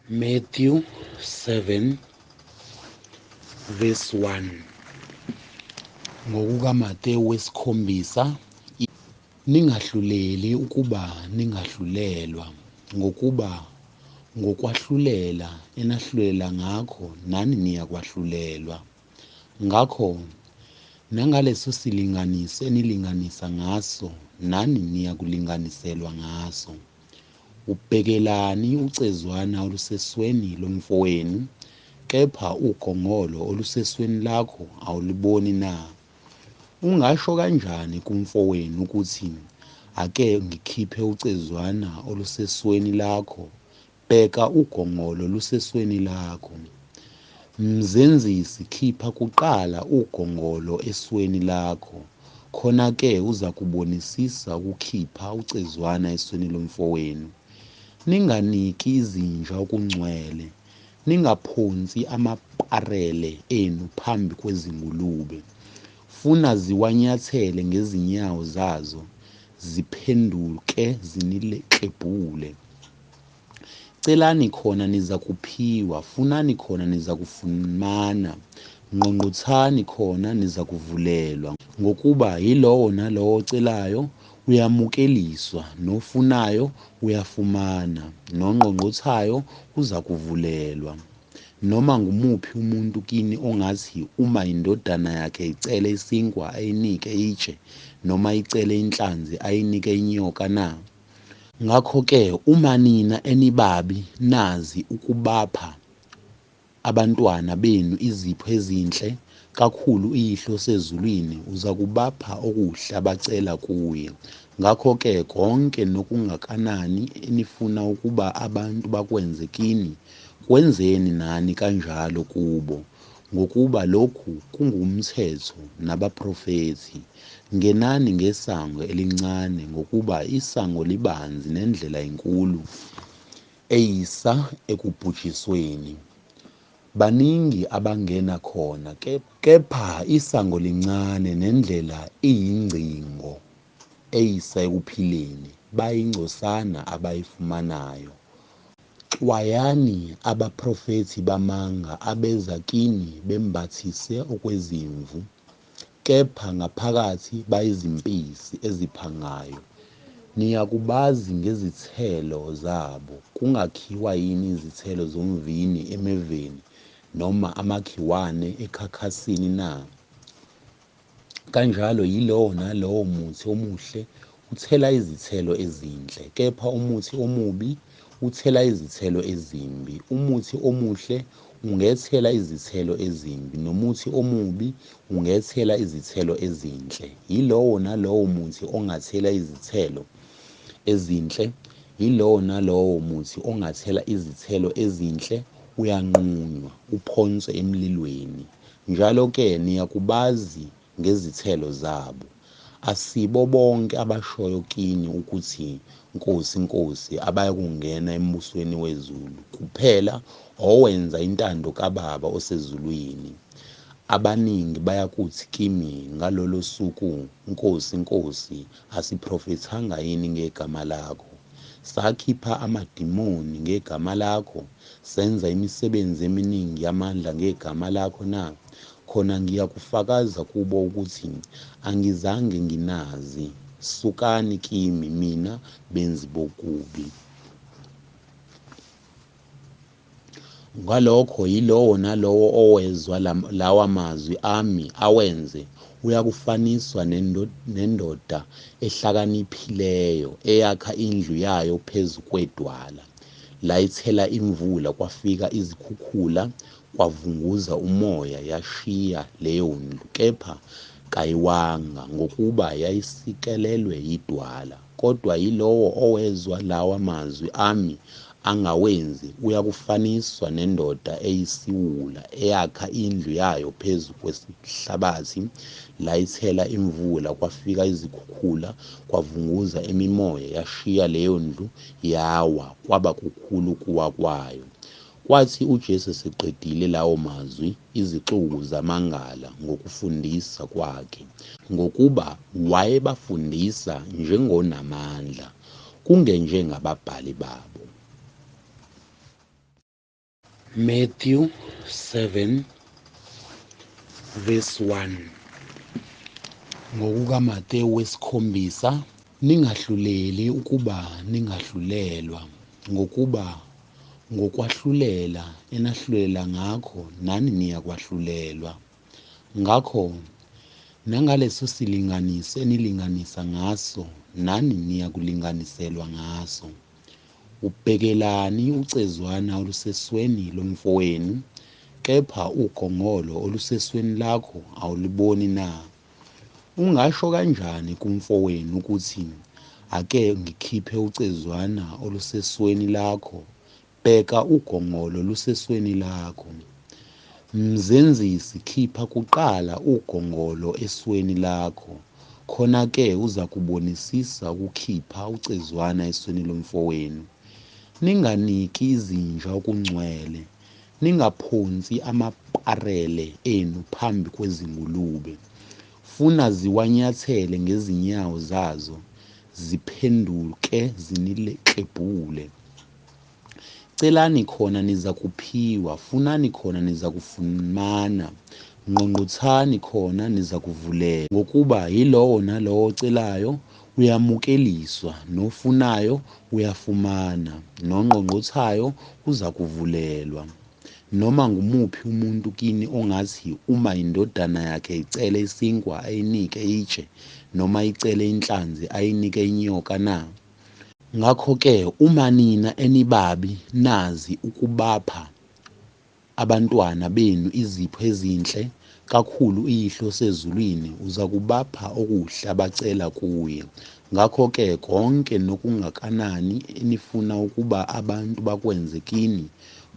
Matthew 7 verse 1 ngokukaMateyu wesikhombisa. Ningahluleli ukuba ningahlulelwa, ngokuba ngokwahlulela enahlulela ngakho nani niyakwahlulelwa. Ngakho nangaleso silinganiso enilinganisa ngaso nani niyakulinganiselwa ngaso. Ubhekelani ucezwana olusesweni lomfowenu, kepha ugongolo olusesweni lakho awuliboni na? Ungasho kanjani kumfowenu ukuthi, ake ngikhiphe ucezwana olusesweni lakho, bheka ugongolo olusesweni lakho? Mzenzisi, khipha kuqala ugongolo esweni lakho, khona-ke uzakubonisisa ukukhipha ucezwana esweni lomfowenu. Ninganiki izinja okungcwele, ningaphonsi amaparele enu phambi kwezingulube, funa ziwanyathele ngezinyawo zazo, ziphenduke ziniklebhule. Celani khona nizakuphiwa, funani khona nizakufumana, ngqongqothani khona nizakuvulelwa. Ngokuba yilowo nalowo ocelayo uyamukeliswa, nofunayo uyafumana, nongqongqothayo uzakuvulelwa. Noma ngumuphi umuntu kini ongathi uma indodana yakhe icele isinkwa ayinike itshe, noma icele inhlanzi ayinike inyoka na? Ngakho-ke uma nina enibabi nazi ukubapha abantwana benu izipho ezinhle, kakhulu iYihlo osezulwini uzakubapha okuhle abacela kuye. Ngakho-ke konke nokungakanani enifuna ukuba abantu bakwenze kini, kwenzeni nani kanjalo kubo, ngokuba lokhu kungumthetho nabaprofethi. Ngenani ngesango elincane, ngokuba isango libanzi nendlela inkulu eyisa ekubhujisweni. Baningi abangena khona, kepha isango lincane nendlela iyingcingo eyisa ekuphileni, bayingcosana abayifumanayo. Xwayani abaprofethi bamanga abeza kini bembathise okwezimvu, kepha ngaphakathi bayizimpisi eziphangayo. Niyakubazi ngezithelo zabo. Kungakhiwa yini izithelo zomvini emeveni, noma amakhiwane ekhakhasini na? Kanjalo yilowo nalowo muthi omuhle uthela izithelo ezinhle, kepha umuthi omubi uthela izithelo ezimbi. Umuthi omuhle ungethela izithelo ezimbi, nomuthi omubi ungethela izithelo ezinhle. Yilowo nalowo muthi ongathela izithelo ezinhle, yilowo nalowo muthi ongathela izithelo ezinhle uyanqunywa, uphonswe emlilweni. Njalo-ke niyakubazi ngezithelo zabo. Asibo bonke abashoyo kini ukuthi, Nkosi, Nkosi, abayakungena embusweni wezulu, kuphela owenza intando kaBaba osezulwini. Abaningi bayakuthi kimi ngalolo suku, Nkosi, Nkosi, asiprofethanga yini ngegama lakho? Sakhipha amadimoni ngegama lakho? Senza imisebenzi eminingi yamandla ngegama lakho na? Khona ngiyakufakaza kubo ukuthi angizange nginazi. Sukani kimi, mina benzi bokubi. Ngalokho yilowo nalowo owezwa lawa mazwi ami awenze, uyakufaniswa nendoda ehlakaniphileyo eyakha indlu yayo phezu kwedwala. Layithela imvula, kwafika izikhukhula, kwavunguza umoya, yashiya leyo ndlu, kepha kayiwanga, ngokuba yayisikelelwe yidwala. Kodwa yilowo owezwa lawa mazwi ami angawenzi uyakufaniswa nendoda eyisiwula eyakha indlu yayo phezu kwesihlabathi. Layithela imvula, kwafika izikhukhula, kwavunguza imimoya, yashiya leyo ndlu, yawa, kwaba kukhulu ukuwa kwayo. Kwathi uJesu eseqedile lawo mazwi, izixuku zamangala ngokufundisa kwakhe, ngokuba wayebafundisa njengonamandla, kungenjengababhali babo. Matthew 7 verse 1. NgokukaMateyu wesikhombisa, ningahluleli ukuba ningahlulelwa, ngokuba ngokwahlulela enahlulela ngakho nani niyakwahlulelwa. Ngakho nangaleso silinganiso enilinganisa ngaso nani niyakulinganiselwa ngaso. Ubhekelani ucezwana olusesweni lomfowenu, kepha ugongolo olusesweni lakho awuliboni na? Ungasho kanjani kumfowenu ukuthi, ake ngikhiphe ucezwana olusesweni lakho, bheka ugongolo olusesweni lakho. Mzenzisi, khipha kuqala ugongolo esweni lakho, khona-ke uzakubonisisa ukukhipha ucezwana esweni lomfowenu. Ninganiki izinja okungcwele, ningaphonsi amaparele enu phambi kwezingulube, funa ziwanyathele ngezinyawo zazo, ziphenduke ziniklebhule. Celani khona nizakuphiwa, funani khona nizakufumana, ngqongqothani khona nizakuvulelwa. Ngokuba yilowo nalowo ocelayo uyamukeliswa, nofunayo uyafumana, nongqongqothayo uzakuvulelwa. Noma ngumuphi umuntu kini ongathi uma indodana yakhe icele isinkwa ayinike itshe, noma icele inhlanzi ayinike inyoka na? Ngakho-ke uma nina enibabi nazi ukubapha abantwana benu izipho ezinhle, kakhulu iYihlo osezulwini uzakubapha okuhle abacela kuye. Ngakho-ke konke nokungakanani enifuna ukuba abantu bakwenze kini,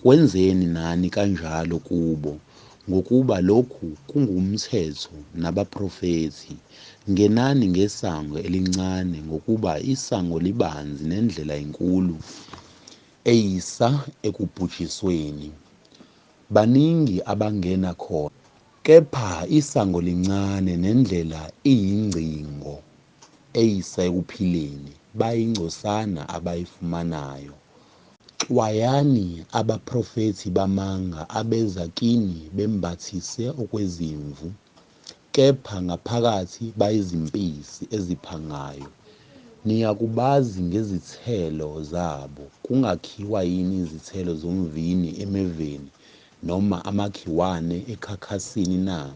kwenzeni nani kanjalo kubo, ngokuba lokhu kungumthetho nabaprofethi. Ngenani ngesango elincane, ngokuba isango libanzi nendlela inkulu eyisa ekubhujisweni. Baningi abangena khona, kepha isango lincane nendlela iyingcingo eyisa ekuphileni, bayingcosana abayifumanayo. Xwayani abaprofethi bamanga abeza kini bembathise okwezimvu, kepha ngaphakathi bayizimpisi eziphangayo. Niyakubazi ngezithelo zabo. Kungakhiwa yini izithelo zomvini emeveni, noma amakhiwane ekhakhasini na?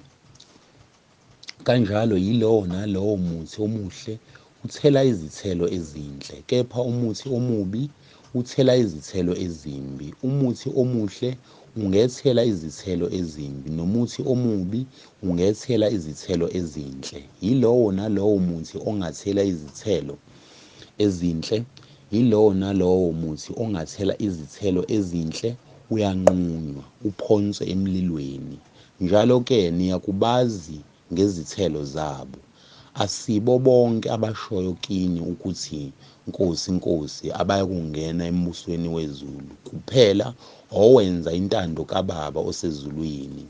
Kanjalo yilowo nalowo muthi omuhle uthela izithelo ezinhle, kepha umuthi omubi uthela izithelo ezimbi. Umuthi omuhle ungethela izithelo ezimbi, nomuthi omubi ungethela izithelo ezinhle. Yilowo nalowo muthi ongathela izithelo ezinhle, yilowo nalowo muthi ongathela izithelo ezinhle uyanqunywa, uphonswe emlilweni. Njalo-ke niyakubazi ngezithelo zabo. Asibo bonke abashoyo kini ukuthi, Nkosi, Nkosi, abayakungena embusweni wezulu, kuphela owenza intando kaBaba osezulwini.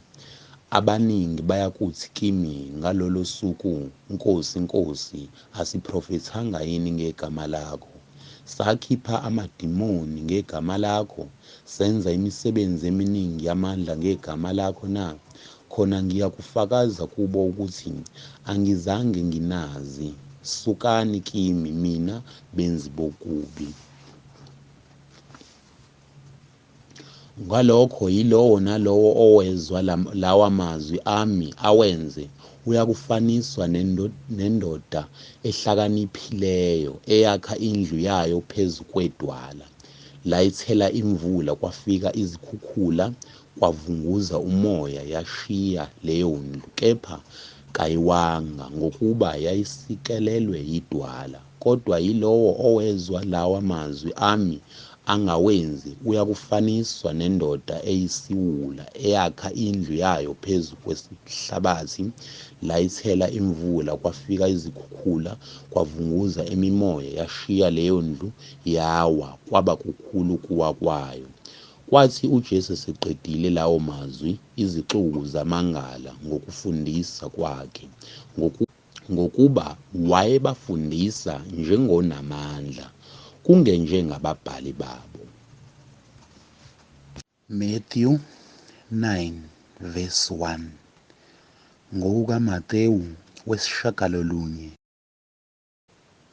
Abaningi bayakuthi kimi ngalolo suku, Nkosi, Nkosi, asiprofethanga yini ngegama lakho? Sakhipha amadimoni ngegama lakho, senza imisebenzi eminingi yamandla ngegama lakho na? Khona ngiyakufakaza kubo ukuthi angizange nginazi. Sukani kimi, mina benzi bokubi. Ngalokho yilowo nalowo owezwa lawa mazwi ami awenze, uyakufaniswa nendoda ehlakaniphileyo eyakha indlu yayo phezu kwedwala. Layithela imvula, kwafika izikhukhula, kwavunguza umoya, yashiya leyo ndlu, kepha kayiwanga, ngokuba yayisikelelwe yidwala. Kodwa yilowo owezwa lawa mazwi ami angawenzi uyakufaniswa nendoda eyisiwula eyakha indlu yayo phezu kwesihlabathi. Layithela imvula, kwafika izikhukhula, kwavunguza imimoya, yashiya leyo ndlu, yawa, kwaba kukhulu ukuwa kwayo. Kwathi uJesu eseqedile lawo mazwi, izixuku zamangala ngokufundisa kwakhe, ngokuba wayebafundisa njengonamandla, kungenjengababhali babo. Matthew 9 verse 1 ngokukaMatewu wesishiyagalolunye.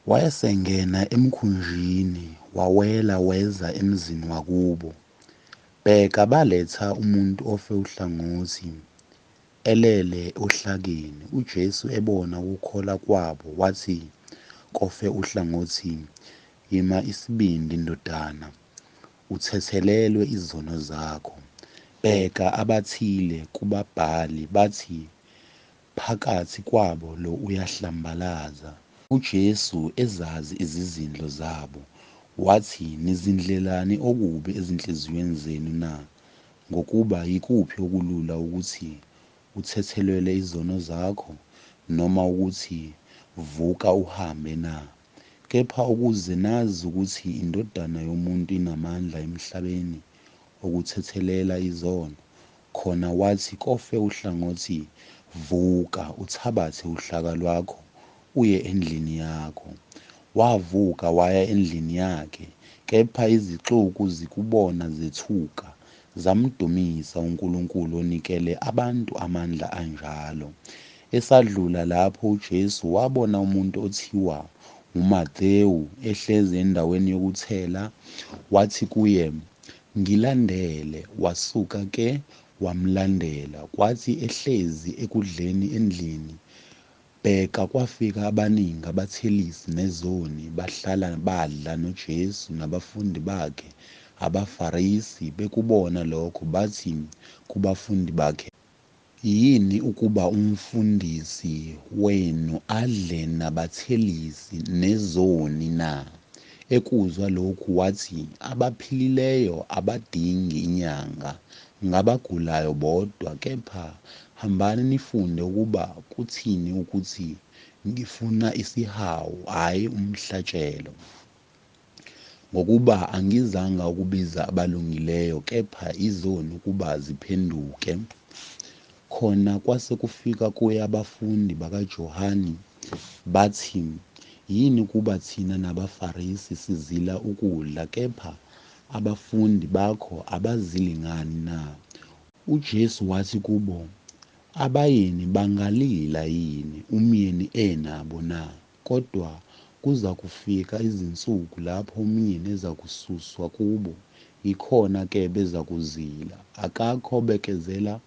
Wayesengena emkhunjini wawela weza emzini wakubo. Bheka baletha umuntu ofe uhlangothi, elele ohlakeni. UJesu ebona ukukholwa kwabo wathi kofe uhlangothi, "Yima isibindi ndodana, uthethelelwe izono zakho." Bheka abathile kubabhali bathi phakathi kwabo lo uyahlambalaza. UJesu ezazi izizindlo zabo, wathi, "Nizindlelani okubi ezinhliziyweni zenu na? Ngokuba yikuphi okulula ukuthi, uthethelelwe izono zakho, noma ukuthi, vuka uhambe na? Kepha ukuze nazi ukuthi iNdodana yoMuntu inamandla emhlabeni okuthethelela izono." Khona wathi kofe uhlangothi, "Vuka, uthabathe uhlaka lwakho, uye endlini yakho." Wavuka waya endlini yakhe, kepha izixuku zikubona zethuka, zamdumisa uNkulunkulu onikele abantu amandla anjalo. Esadlula lapho uJesu wabona umuntu othiwa uMatewu ehlezi endaweni yokuthela, wathi kuye, "Ngilandele." Wasuka-ke wamlandela. Kwathi ehlezi ekudleni endlini, bheka kwafika abaningi abathelisi nezoni bahlala badla noJesu nabafundi bakhe. AbaFarisi bekubona lokho bathi kubafundi bakhe, "Yini ukuba umfundisi wenu adle nabathelisi nezoni na?" Ekuzwa lokhu wathi, "Abaphilileyo abadingi inyanga, ngabagulayo bodwa. Kepha hambani nifunde ukuba kuthini ukuthi, ngifuna isihawu, hhayi umhlatshelo. Ngokuba angizanga ukubiza abalungileyo, kepha izoni ukuba ziphenduke." Khona kwase kufika kuye abafundi bakaJohane bathi, "Yini ukuba thina nabaFarisi sizila ukudla, kepha abafundi bakho abazili ngani na?" UJesu wathi kubo, "Abayeni bangalila yini umyeni enabo na? Kodwa kuzakufika izinsuku lapho umyeni ezakususwa kubo, yikhona-ke bezakuzila. Akakho obekezela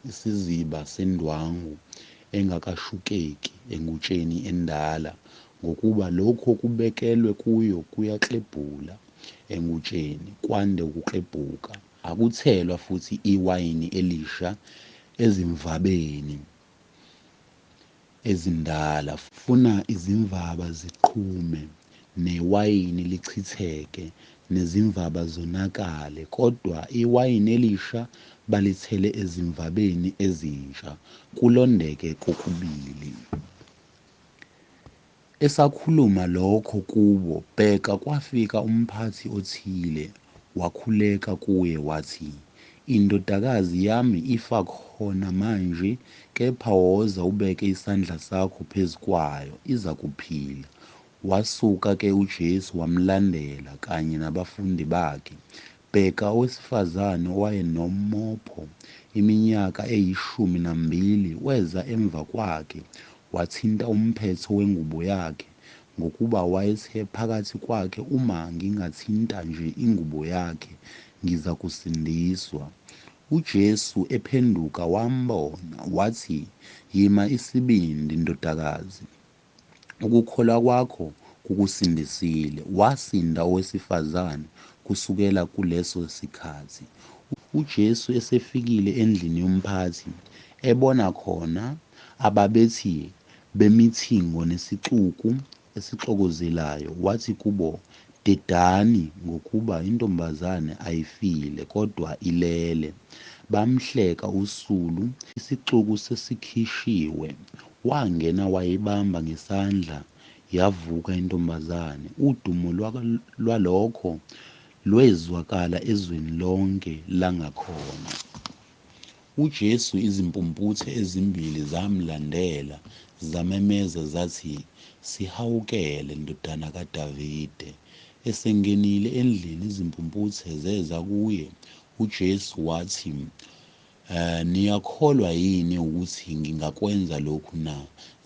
isiziba sendwangu engakashukeki engutsheni endala, ngokuba lokhu okubekelwe kuyo kuyaklebhula engutsheni, kwande ukuklebhuka. Akuthelwa futhi iwayini elisha ezimvabeni ezindala. Funa izimvaba ziqhume, newayini lichitheke, nezimvaba zonakale. Kodwa iwayini elisha balithele ezimvabeni ezinsha, kulondeke kokubili." Esakhuluma lokho kubo, bheka kwafika umphathi othile, wakhuleka kuye wathi, "Indodakazi yami ifa khona manje, kepha woza ubeke isandla sakho phezu kwayo, izakuphila." Wasuka-ke uJesu wamlandela kanye nabafundi bakhe. Bheka owesifazane owayenomopho iminyaka eyi12 weza emva kwakhe, wathinta umphetho wengubo yakhe, ngokuba wayethe phakathi kwakhe, "Uma ngingathinta nje ingubo yakhe, ngizakusindiswa." UJesu ephenduka wambona, wathi, "Yima isibindi ndodakazi, ukukholwa kwakho kukusindisile." Wasinda owesifazane kusukela kuleso sikhathi. UJesu esefikile endlini yomphathi, ebona khona ababethi bemithingo nesixuku esixokozelayo, wathi kubo, "Dedani, ngokuba intombazane ayifile, kodwa ilele." Bamhleka usulu. Isixuku sesikhishiwe, wangena wayibamba ngesandla, yavuka intombazane. Udumo lwalokho lwezwakala ezweni lonke langakhona. UJesu izimpumputhe ezimbili zamlandela, zamemeza zathi, "Sihawukele, Ndodana kaDavide." Esengenile endlini, izimpumputhe zeza kuye, uJesu wathi, niyakholwa yini ukuthi ngingakwenza lokhu na?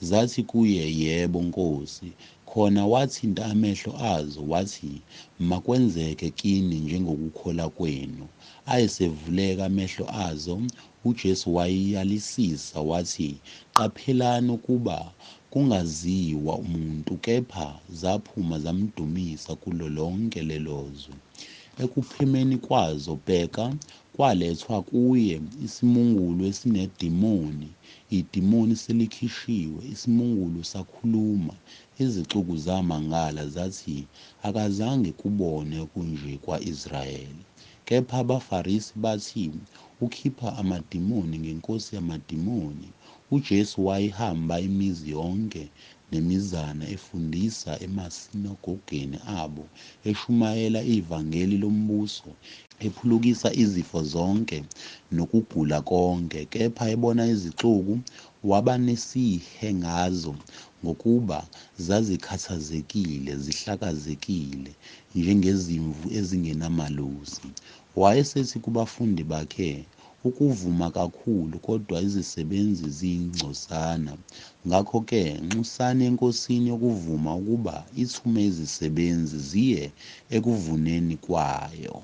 Zathi kuye, yebo Nkosi. Khona wathinta amehlo azo wathi, makwenzeke kini njengokukholwa kwenu. Ayesevuleka amehlo azo, uJesu wayalisisa wathi, qaphelani ukuba kungaziwa umuntu, kepha zaphuma zamdumisa kulo lonke lelozwe. Ekuphumeni kwazo, bheka, kwalethwa kuye isimungulu esinedimoni. Idimoni selikhishiwe, isimungulu sakhuluma. Izixuku zamangala zathi, akazange kubone okunje kwa-Israyeli. Kepha abaFarisi bathi, ukhipha amadimoni ngenkosi yamadimoni. UJesu wayehamba imizi yonke nemizana efundisa emasinagogeni abo, eshumayela ivangeli lombuso, ephulukisa izifo zonke nokugula konke. Kepha ebona izixuku, waba nesihe ngazo, ngokuba zazikhathazekile, zihlakazekile, njengezimvu ezingenamelusi. Wayesethi kubafundi bakhe, ukuvuma kakhulu, kodwa izisebenzi ziyingcosana. Ngakho-ke nxusani eNkosini ukuvuma ukuba ithume izisebenzi ziye ekuvuneni kwayo.